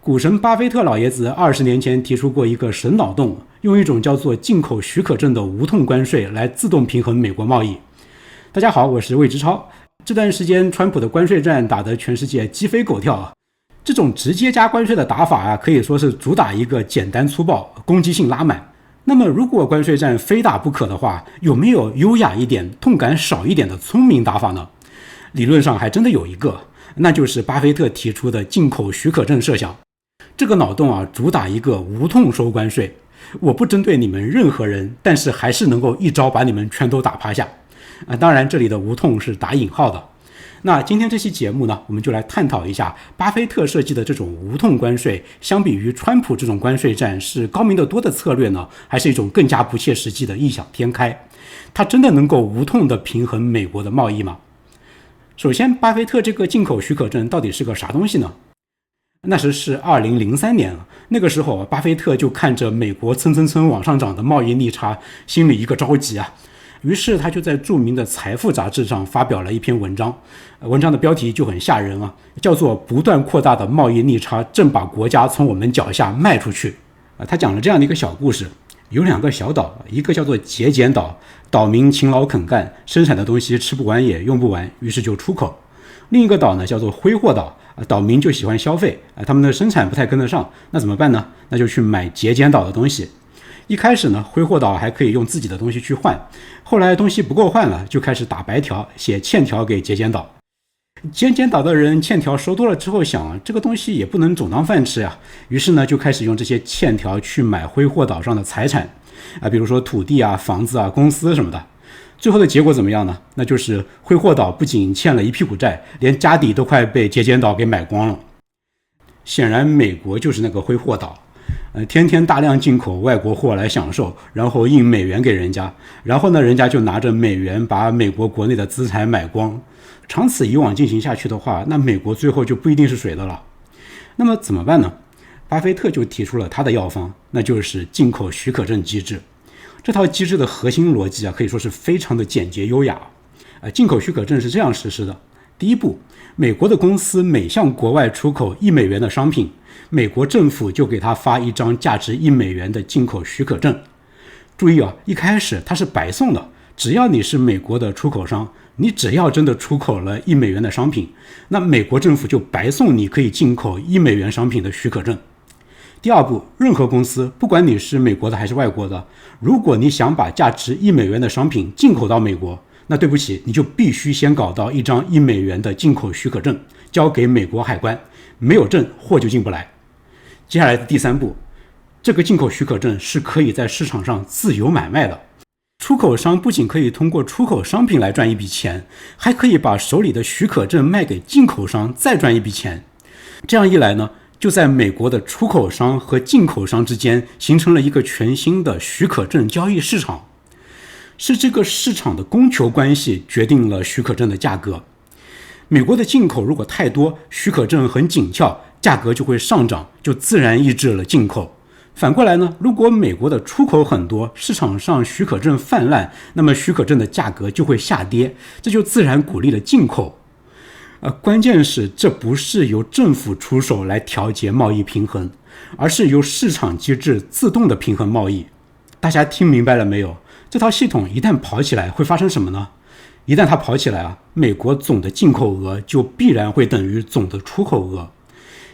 股神巴菲特老爷子20年前提出过一个神脑洞，用一种叫做进口许可证的无痛关税来自动平衡美国贸易。大家好，我是魏之超。这段时间川普的关税战打得全世界鸡飞狗跳啊，这种直接加关税的打法可以说是主打一个简单粗暴，攻击性拉满。那么如果关税战非打不可的话，有没有优雅一点、痛感少一点的聪明打法呢？理论上还真的有一个，那就是巴菲特提出的进口许可证设想。这个脑洞主打一个无痛收关税，我不针对你们任何人，但是还是能够一招把你们全都打趴下。当然这里的无痛是打引号的。那今天这期节目呢，我们就来探讨一下巴菲特设计的这种无痛关税，相比于川普这种关税战是高明得多的策略呢，还是一种更加不切实际的异想天开？它真的能够无痛的平衡美国的贸易吗？首先，巴菲特这个进口许可证到底是个啥东西呢？那时是2003年，那个时候巴菲特就看着美国蹭蹭蹭往上涨的贸易逆差，心里一个着急啊。于是他就在著名的《财富》杂志上发表了一篇文章，文章的标题就很吓人啊，叫做“不断扩大的贸易逆差正把国家从我们脚下迈出去”。他讲了这样的一个小故事，有2个小岛，一个叫做节俭岛，岛民勤劳肯干，生产的东西吃不完也用不完，于是就出口。另一个岛呢叫做挥霍岛，岛民就喜欢消费，他们的生产不太跟得上，那怎么办呢？那就去买节俭岛的东西。一开始呢，挥霍岛还可以用自己的东西去换，后来东西不够换了，就开始打白条，写欠条给节俭岛。节俭岛的人欠条收多了之后想，这个东西也不能总当饭吃呀，于是呢就开始用这些欠条去买挥霍岛上的财产比如说土地房子公司什么的。最后的结果怎么样呢？那就是挥霍岛不仅欠了一屁股债，连家底都快被节俭岛给买光了。显然美国就是那个挥霍岛，天天大量进口外国货来享受，然后印美元给人家，然后呢人家就拿着美元把美国国内的资产买光。长此以往进行下去的话，那美国最后就不一定是谁的了。那么怎么办呢？巴菲特就提出了他的药方，那就是进口许可证机制。这套机制的核心逻辑可以说是非常的简洁优雅。进口许可证是这样实施的：第一步，美国的公司每向国外出口1美元的商品，美国政府就给他发一张价值1美元的进口许可证。注意一开始它是白送的，只要你是美国的出口商，你只要真的出口了1美元的商品，那美国政府就白送你可以进口1美元商品的许可证。第二步，任何公司，不管你是美国的还是外国的，如果你想把价值1美元的商品进口到美国，那对不起，你就必须先搞到一张1美元的进口许可证，交给美国海关，没有证货就进不来。接下来的第3步，这个进口许可证是可以在市场上自由买卖的。出口商不仅可以通过出口商品来赚一笔钱，还可以把手里的许可证卖给进口商再赚一笔钱。这样一来呢，就在美国的出口商和进口商之间形成了一个全新的许可证交易市场。是这个市场的供求关系决定了许可证的价格。美国的进口如果太多，许可证很紧俏，价格就会上涨，就自然抑制了进口。反过来呢，如果美国的出口很多，市场上许可证泛滥，那么许可证的价格就会下跌，这就自然鼓励了进口。关键是这不是由政府出手来调节贸易平衡，而是由市场机制自动的平衡贸易。大家听明白了没有？这套系统一旦跑起来会发生什么呢？一旦它跑起来美国总的进口额就必然会等于总的出口额，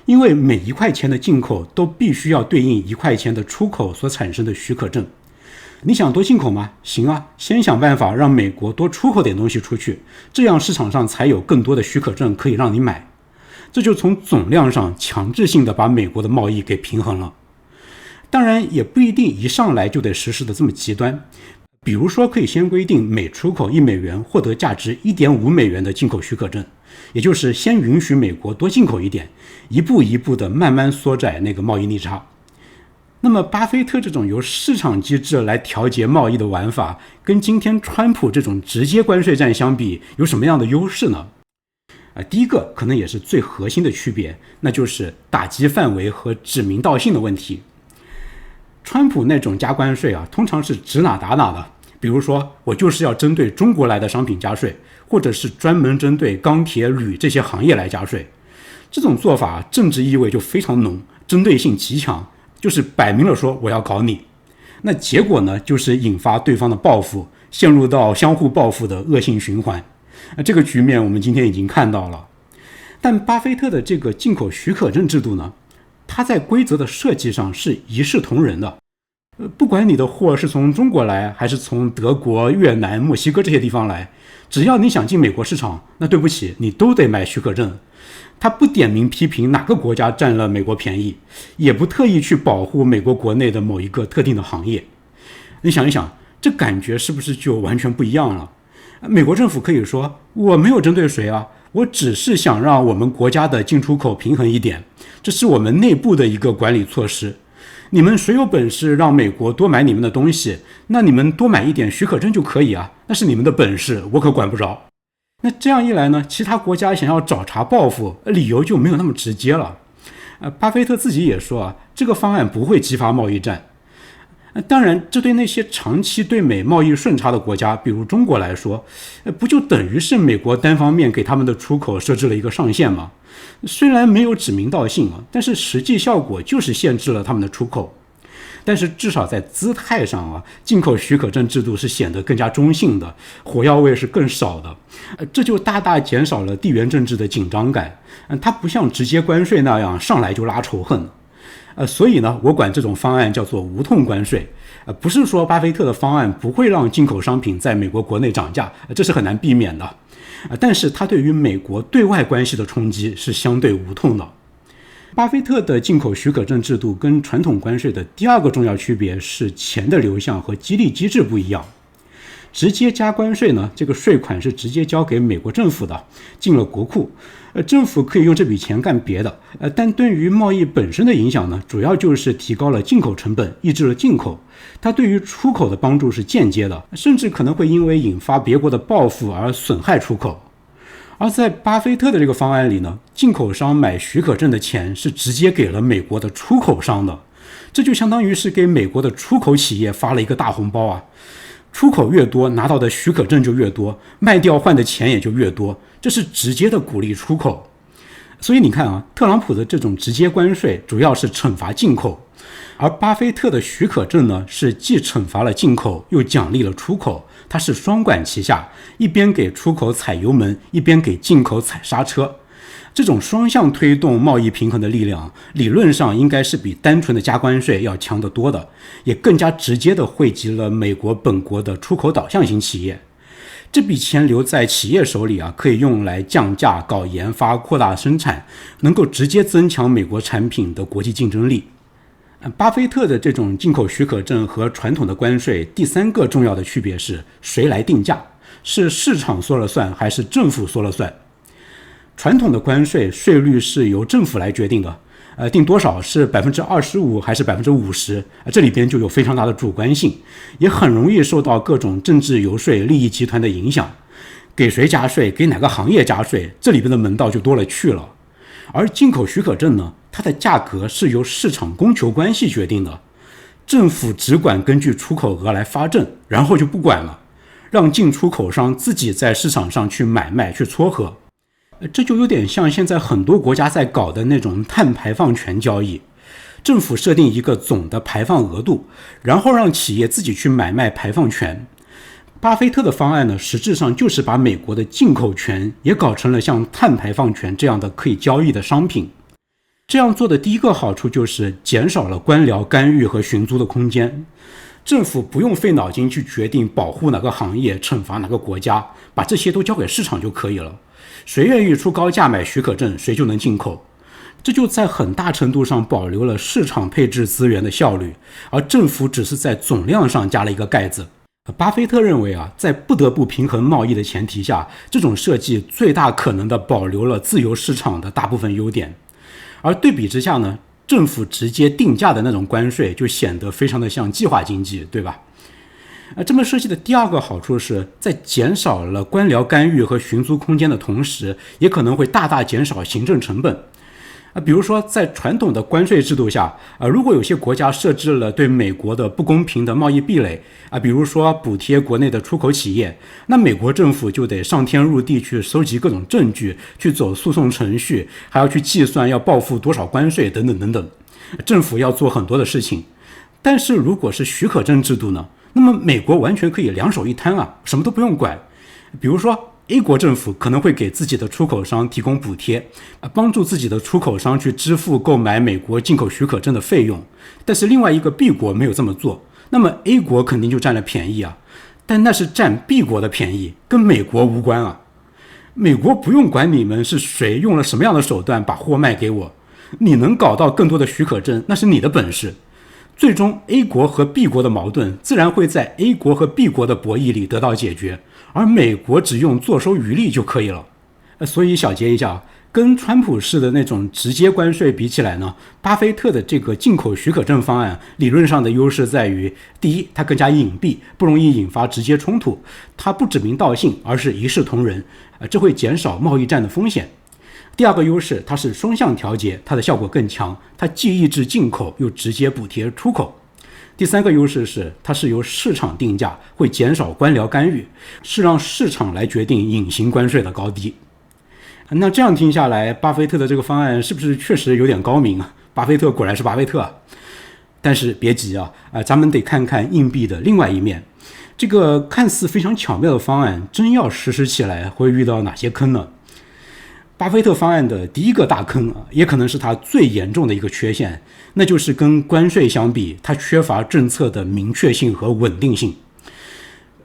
因为每1块钱的进口都必须要对应1块钱的出口所产生的许可证。你想多进口吗？行先想办法让美国多出口点东西出去，这样市场上才有更多的许可证可以让你买。这就从总量上强制性的把美国的贸易给平衡了。当然也不一定一上来就得实施的这么极端，比如说可以先规定每出口1美元获得价值1.5美元的进口许可证，也就是先允许美国多进口一点，一步一步的慢慢缩窄那个贸易逆差。那么巴菲特这种由市场机制来调节贸易的玩法，跟今天川普这种直接关税战相比，有什么样的优势呢？第一个可能也是最核心的区别，那就是打击范围和指名道姓的问题。川普那种加关税通常是指哪打哪的，比如说我就是要针对中国来的商品加税，或者是专门针对钢铁、铝这些行业来加税。这种做法政治意味就非常浓，针对性极强，就是摆明了说我要搞你。那结果呢，就是引发对方的报复，陷入到相互报复的恶性循环。这个局面我们今天已经看到了。但巴菲特的这个进口许可证制度呢，它在规则的设计上是一视同仁的。不管你的货是从中国来，还是从德国、越南、墨西哥这些地方来，只要你想进美国市场，那对不起，你都得买许可证。他不点名批评哪个国家占了美国便宜，也不特意去保护美国国内的某一个特定的行业。你想一想，这感觉是不是就完全不一样了？美国政府可以说，我没有针对谁啊，我只是想让我们国家的进出口平衡一点，这是我们内部的一个管理措施。你们谁有本事让美国多买你们的东西，那你们多买一点许可证就可以啊，那是你们的本事，我可管不着。那这样一来呢，其他国家想要找茬报复，理由就没有那么直接了。巴菲特自己也说这个方案不会激发贸易战。当然，这对那些长期对美贸易顺差的国家，比如中国来说，不就等于是美国单方面给他们的出口设置了一个上限吗？虽然没有指名道姓但是实际效果就是限制了他们的出口。但是至少在姿态上进口许可证制度是显得更加中性的，火药味是更少的，这就大大减少了地缘政治的紧张感。它不像直接关税那样上来就拉仇恨。所以呢，我管这种方案叫做无痛关税。不是说巴菲特的方案不会让进口商品在美国国内涨价，这是很难避免的。但是它对于美国对外关系的冲击是相对无痛的。巴菲特的进口许可证制度跟传统关税的第二个重要区别是钱的流向和激励机制不一样。直接加关税呢，这个税款是直接交给美国政府的，进了国库，政府可以用这笔钱干别的，但对于贸易本身的影响呢，主要就是提高了进口成本，抑制了进口。它对于出口的帮助是间接的，甚至可能会因为引发别国的报复而损害出口。而在巴菲特的这个方案里呢，进口商买许可证的钱是直接给了美国的出口商的，这就相当于是给美国的出口企业发了一个大红包出口越多，拿到的许可证就越多，卖掉换的钱也就越多，这是直接的鼓励出口。所以你看特朗普的这种直接关税主要是惩罚进口，而巴菲特的许可证呢，是既惩罚了进口，又奖励了出口，它是双管齐下，一边给出口踩油门，一边给进口踩刹车。这种双向推动贸易平衡的力量，理论上应该是比单纯的加关税要强得多的，也更加直接地惠及了美国本国的出口导向型企业。这笔钱留在企业手里可以用来降价、搞研发、扩大生产，能够直接增强美国产品的国际竞争力。巴菲特的这种进口许可证和传统的关税第三个重要的区别是谁来定价，是市场说了算还是政府说了算。传统的关税税率是由政府来决定的，定多少是 25% 还是 50%， 这里边就有非常大的主观性，也很容易受到各种政治游说利益集团的影响。给谁加税，给哪个行业加税，这里边的门道就多了去了。而进口许可证呢，它的价格是由市场供求关系决定的，政府只管根据出口额来发证，然后就不管了，让进出口商自己在市场上去买卖去撮合。这就有点像现在很多国家在搞的那种碳排放权交易，政府设定一个总的排放额度，然后让企业自己去买卖排放权。巴菲特的方案呢，实质上就是把美国的进口权也搞成了像碳排放权这样的可以交易的商品。这样做的第一个好处就是减少了官僚干预和寻租的空间，政府不用费脑筋去决定保护哪个行业、惩罚哪个国家，把这些都交给市场就可以了。谁愿意出高价买许可证，谁就能进口。这就在很大程度上保留了市场配置资源的效率，而政府只是在总量上加了一个盖子。巴菲特认为在不得不平衡贸易的前提下，这种设计最大可能的保留了自由市场的大部分优点。而对比之下呢，政府直接定价的那种关税就显得非常的像计划经济，对吧？这么设计的第二个好处是在减少了官僚干预和寻租空间的同时，也可能会大大减少行政成本。比如说在传统的关税制度下，如果有些国家设置了对美国的不公平的贸易壁垒，比如说补贴国内的出口企业，那美国政府就得上天入地去收集各种证据，去走诉讼程序，还要去计算要报付多少关税等等等等。政府要做很多的事情。但是如果是许可证制度呢，那么美国完全可以两手一摊啊，什么都不用管。比如说 A 国政府可能会给自己的出口商提供补贴，帮助自己的出口商去支付购买美国进口许可证的费用。但是另外一个 B 国没有这么做，那么 A 国肯定就占了便宜啊。但那是占 B 国的便宜，跟美国无关啊。美国不用管你们是谁用了什么样的手段把货卖给我，你能搞到更多的许可证，那是你的本事。最终 A 国和 B 国的矛盾自然会在 A 国和 B 国的博弈里得到解决，而美国只用坐收渔利就可以了。所以小结一下，跟川普式的那种直接关税比起来呢，巴菲特的这个进口许可证方案理论上的优势在于，第一，它更加隐蔽，不容易引发直接冲突，它不指名道姓，而是一视同仁，这会减少贸易战的风险。第二个优势，它是双向调节，它的效果更强，它既抑制进口又直接补贴出口。第三个优势是，它是由市场定价，会减少官僚干预，是让市场来决定隐形关税的高低。那这样听下来，巴菲特的这个方案是不是确实有点高明啊？巴菲特果然是巴菲特啊。但是别急啊，咱们得看看硬币的另外一面。这个看似非常巧妙的方案，真要实施起来会遇到哪些坑呢？巴菲特方案的第一个大坑啊，也可能是他最严重的一个缺陷，那就是跟关税相比，它缺乏政策的明确性和稳定性。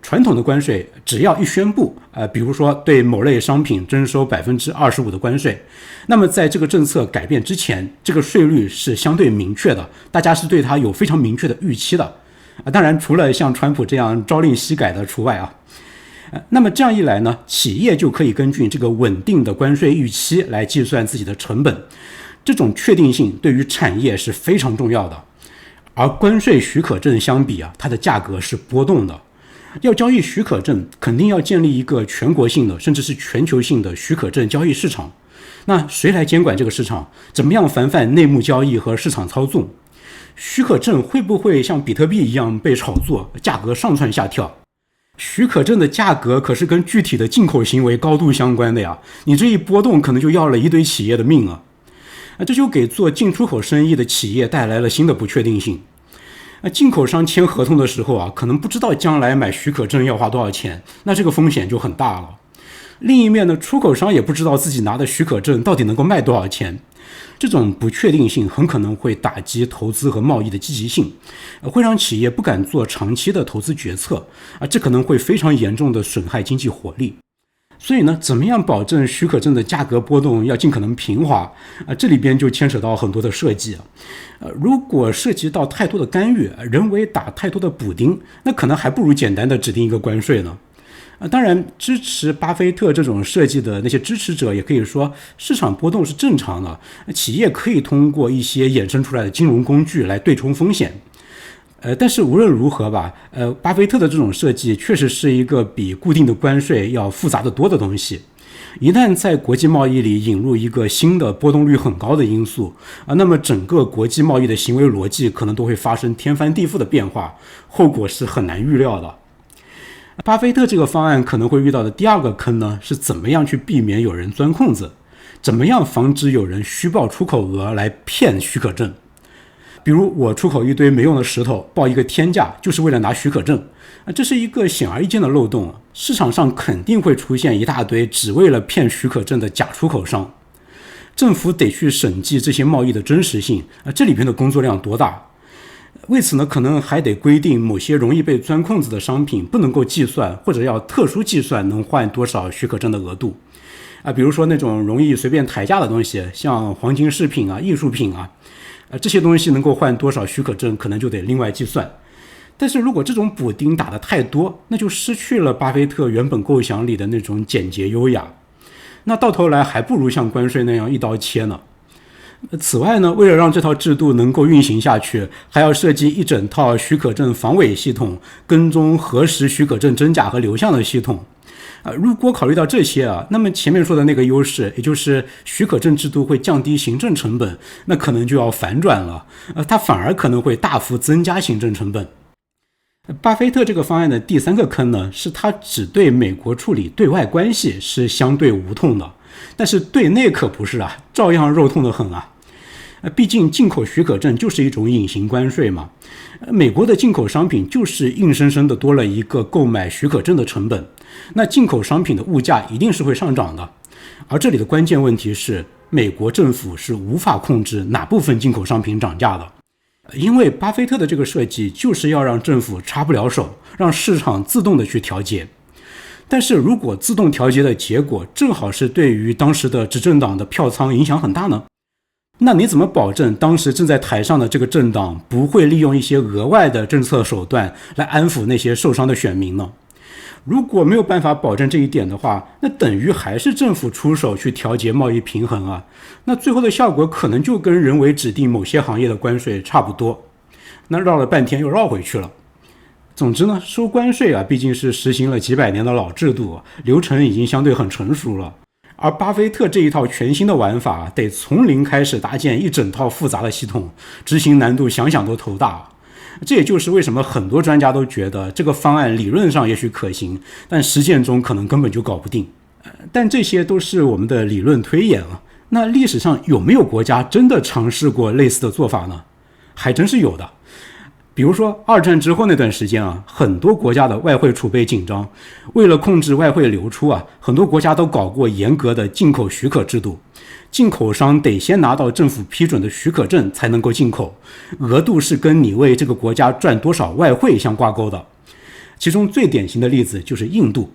传统的关税只要一宣布，比如说对某类商品征收25%的关税，那么在这个政策改变之前，这个税率是相对明确的，大家是对它有非常明确的预期的。当然，除了像川普这样朝令夕改的除外啊。那么这样一来呢，企业就可以根据这个稳定的关税预期来计算自己的成本，这种确定性对于产业是非常重要的。而关税许可证相比啊，它的价格是波动的。要交易许可证，肯定要建立一个全国性的甚至是全球性的许可证交易市场。那谁来监管这个市场？怎么样防范内幕交易和市场操纵？许可证会不会像比特币一样被炒作，价格上蹿下跳？许可证的价格可是跟具体的进口行为高度相关的呀，你这一波动可能就要了一堆企业的命啊！这就给做进出口生意的企业带来了新的不确定性。进口商签合同的时候啊，可能不知道将来买许可证要花多少钱，那这个风险就很大了。另一面呢，出口商也不知道自己拿的许可证到底能够卖多少钱。这种不确定性很可能会打击投资和贸易的积极性，会让企业不敢做长期的投资决策，这可能会非常严重的损害经济活力。所以呢，怎么样保证许可证的价格波动要尽可能平滑这里边就牵扯到很多的设计如果涉及到太多的干预，人为打太多的补丁，那可能还不如简单的指定一个关税呢。当然，支持巴菲特这种设计的那些支持者也可以说，市场波动是正常的，企业可以通过一些衍生出来的金融工具来对冲风险。但是无论如何吧，巴菲特的这种设计确实是一个比固定的关税要复杂得多的东西。一旦在国际贸易里引入一个新的波动率很高的因素那么整个国际贸易的行为逻辑可能都会发生天翻地覆的变化，后果是很难预料的。巴菲特这个方案可能会遇到的第二个坑呢，是怎么样去避免有人钻空子，怎么样防止有人虚报出口额来骗许可证。比如我出口一堆没用的石头，报一个天价，就是为了拿许可证这是一个显而易见的漏洞，市场上肯定会出现一大堆只为了骗许可证的假出口商。政府得去审计这些贸易的真实性这里边的工作量多大。为此呢，可能还得规定某些容易被钻空子的商品不能够计算，或者要特殊计算能换多少许可证的额度比如说那种容易随便抬价的东西，像黄金饰品艺术品这些东西能够换多少许可证，可能就得另外计算。但是如果这种补丁打得太多，那就失去了巴菲特原本构想里的那种简洁优雅，那到头来还不如像关税那样一刀切呢。此外呢，为了让这套制度能够运行下去，还要设计一整套许可证防伪系统，跟踪核实许可证真假和流向的系统如果考虑到这些那么前面说的那个优势，也就是许可证制度会降低行政成本，那可能就要反转了它反而可能会大幅增加行政成本。巴菲特这个方案的第三个坑呢，是他只对美国处理对外关系是相对无痛的，但是对内可不是照样肉痛得很毕竟进口许可证就是一种隐形关税嘛，美国的进口商品就是硬生生的多了一个购买许可证的成本，那进口商品的物价一定是会上涨的。而这里的关键问题是，美国政府是无法控制哪部分进口商品涨价的，因为巴菲特的这个设计就是要让政府插不了手，让市场自动的去调节。但是如果自动调节的结果正好是对于当时的执政党的票仓影响很大呢？那你怎么保证当时正在台上的这个政党不会利用一些额外的政策手段来安抚那些受伤的选民呢？如果没有办法保证这一点的话，那等于还是政府出手去调节贸易平衡啊。那最后的效果可能就跟人为指定某些行业的关税差不多。那绕了半天又绕回去了。总之呢，收关税啊，毕竟是实行了几百年的老制度，流程已经相对很成熟了。而巴菲特这一套全新的玩法，得从零开始搭建一整套复杂的系统，执行难度想想都头大。这也就是为什么很多专家都觉得这个方案理论上也许可行，但实践中可能根本就搞不定。但这些都是我们的理论推演啊。那历史上有没有国家真的尝试过类似的做法呢？还真是有的。比如说二战之后那段时间啊，很多国家的外汇储备紧张，为了控制外汇流出啊，很多国家都搞过严格的进口许可制度。进口商得先拿到政府批准的许可证才能够进口，额度是跟你为这个国家赚多少外汇相挂钩的。其中最典型的例子就是印度。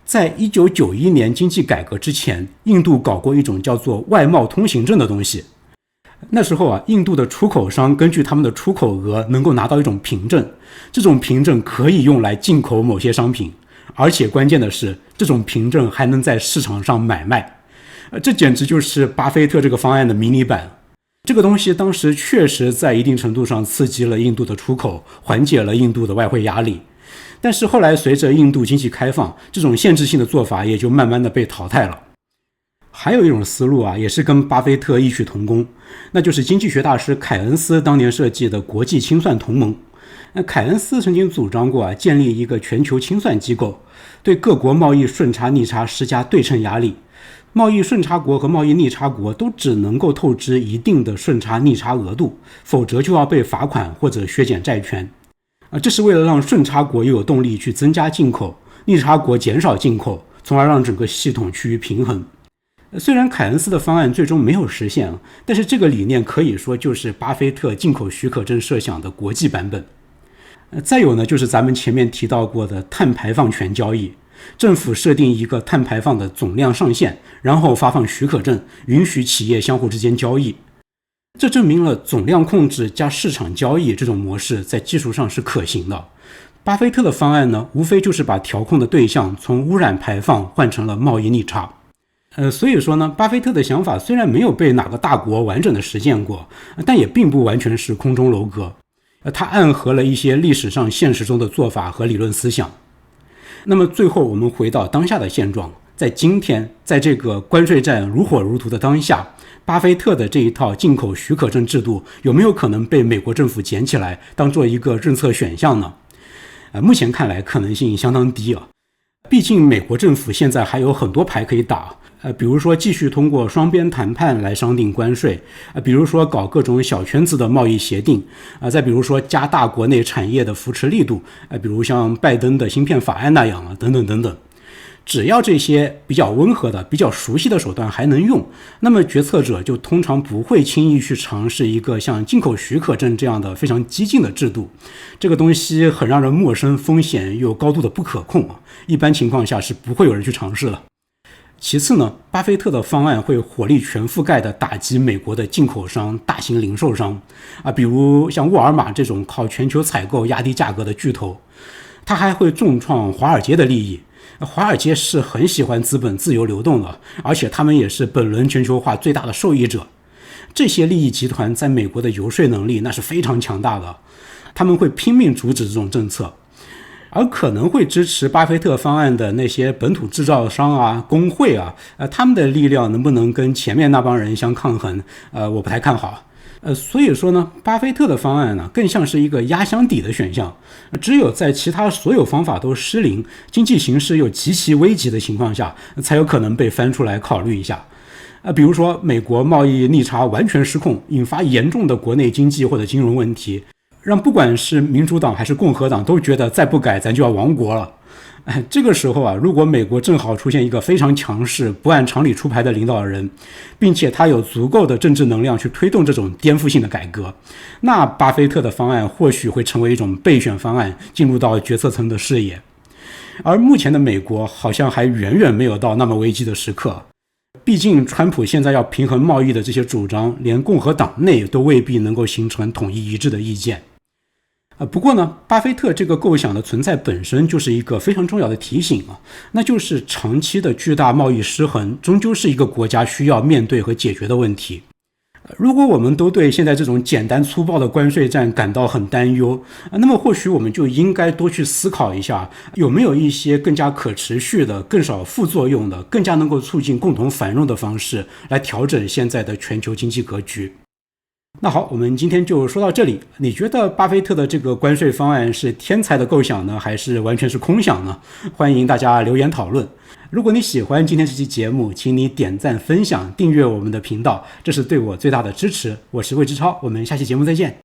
在1991年经济改革之前，印度搞过一种叫做外贸通行证的东西。那时候啊，印度的出口商根据他们的出口额能够拿到一种凭证，这种凭证可以用来进口某些商品，而且关键的是，这种凭证还能在市场上买卖。这简直就是巴菲特这个方案的迷你版。这个东西当时确实在一定程度上刺激了印度的出口，缓解了印度的外汇压力。但是后来随着印度经济开放，这种限制性的做法也就慢慢的被淘汰了。还有一种思路啊，也是跟巴菲特异曲同工，那就是经济学大师凯恩斯当年设计的国际清算同盟。凯恩斯曾经主张过啊，建立一个全球清算机构，对各国贸易顺差逆差施加对称压力。贸易顺差国和贸易逆差国都只能够透支一定的顺差逆差额度，否则就要被罚款或者削减债权。这是为了让顺差国又有动力去增加进口，逆差国减少进口，从而让整个系统趋于平衡。虽然凯恩斯的方案最终没有实现，但是这个理念可以说就是巴菲特进口许可证设想的国际版本。再有呢，就是咱们前面提到过的碳排放权交易，政府设定一个碳排放的总量上限，然后发放许可证，允许企业相互之间交易。这证明了总量控制加市场交易这种模式在技术上是可行的。巴菲特的方案呢，无非就是把调控的对象从污染排放换成了贸易逆差。所以说呢，巴菲特的想法虽然没有被哪个大国完整的实践过，但也并不完全是空中楼阁。它暗合了一些历史上现实中的做法和理论思想。那么最后我们回到当下的现状，在今天，在这个关税战如火如荼的当下，巴菲特的这一套进口许可证制度有没有可能被美国政府捡起来当做一个政策选项呢？目前看来可能性相当低啊。毕竟美国政府现在还有很多牌可以打，比如说继续通过双边谈判来商定关税，比如说搞各种小圈子的贸易协定，再比如说加大国内产业的扶持力度，比如像拜登的芯片法案那样等等等等。只要这些比较温和的、比较熟悉的手段还能用，那么决策者就通常不会轻易去尝试一个像进口许可证这样的非常激进的制度。这个东西很让人陌生，风险又高度的不可控，一般情况下是不会有人去尝试的。其次呢，巴菲特的方案会火力全覆盖的打击美国的进口商、大型零售商比如像沃尔玛这种靠全球采购压低价格的巨头。他还会重创华尔街的利益。华尔街是很喜欢资本自由流动的，而且他们也是本轮全球化最大的受益者。这些利益集团在美国的游说能力那是非常强大的，他们会拼命阻止这种政策。而可能会支持巴菲特方案的那些本土制造商工会他们的力量能不能跟前面那帮人相抗衡，我不太看好。所以说呢，巴菲特的方案呢，更像是一个压箱底的选项，只有在其他所有方法都失灵，经济形势又极其危急的情况下，才有可能被翻出来考虑一下。比如说美国贸易逆差完全失控，引发严重的国内经济或者金融问题，让不管是民主党还是共和党都觉得再不改咱就要亡国了。这个时候啊，如果美国正好出现一个非常强势、不按常理出牌的领导人，并且他有足够的政治能量去推动这种颠覆性的改革，那巴菲特的方案或许会成为一种备选方案，进入到决策层的视野。而目前的美国好像还远远没有到那么危机的时刻，毕竟川普现在要平衡贸易的这些主张，连共和党内都未必能够形成统一一致的意见。不过呢，巴菲特这个构想的存在本身就是一个非常重要的提醒啊，那就是长期的巨大贸易失衡终究是一个国家需要面对和解决的问题。如果我们都对现在这种简单粗暴的关税战感到很担忧，那么或许我们就应该多去思考一下，有没有一些更加可持续的、更少副作用的、更加能够促进共同繁荣的方式来调整现在的全球经济格局。那好，我们今天就说到这里。你觉得巴菲特的这个关税方案是天才的构想呢，还是完全是空想呢？欢迎大家留言讨论。如果你喜欢今天这期节目，请你点赞、分享、订阅我们的频道，这是对我最大的支持。我是魏之超，我们下期节目再见。